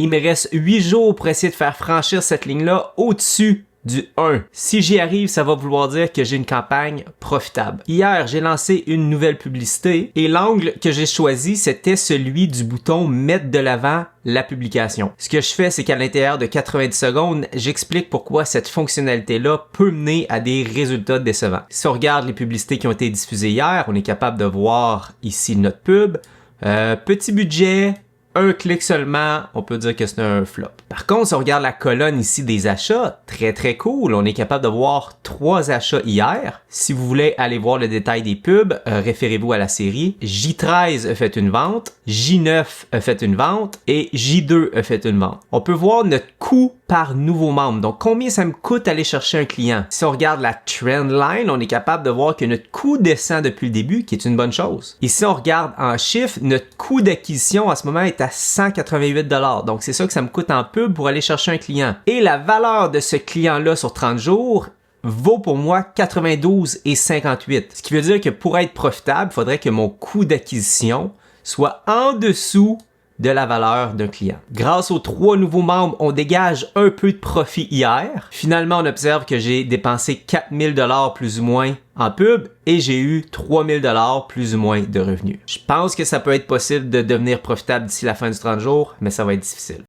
Il me reste 8 jours pour essayer de faire franchir cette ligne-là au-dessus du 1. Si j'y arrive, ça va vouloir dire que j'ai une campagne profitable. Hier, j'ai lancé une nouvelle publicité et l'angle que j'ai choisi, c'était celui du bouton mettre de l'avant la publication. Ce que je fais, c'est qu'à l'intérieur de 90 secondes, j'explique pourquoi cette fonctionnalité-là peut mener à des résultats décevants. Si on regarde les publicités qui ont été diffusées hier, on est capable de voir ici notre pub. Petit budget, un clic seulement, on peut dire que c'est un flop. Par contre, si on regarde la colonne ici des achats, très cool, on est capable de voir 3 achats hier. Si vous voulez aller voir le détail des pubs, référez-vous à la série. J13 a fait une vente, J9 a fait une vente et J2 a fait une vente. On peut voir notre coût par nouveau membre. Donc, combien ça me coûte aller chercher un client? Si on regarde la trend line, on est capable de voir que notre coût descend depuis le début, qui est une bonne chose. Et si on regarde en chiffres, notre coût d'acquisition à ce moment est à 188 $. Donc, c'est ça que ça me coûte en pub pour aller chercher un client. Et la valeur de ce client-là sur 30 jours vaut pour moi 92,58. Ce qui veut dire que pour être profitable, il faudrait que mon coût d'acquisition soit en dessous de la valeur d'un client. Grâce aux 3 nouveaux membres, on dégage un peu de profit hier. Finalement, on observe que j'ai dépensé 4000 $ plus ou moins en pub et j'ai eu 3000 $ plus ou moins de revenus. Je pense que ça peut être possible de devenir profitable d'ici la fin du 30 jours, mais ça va être difficile.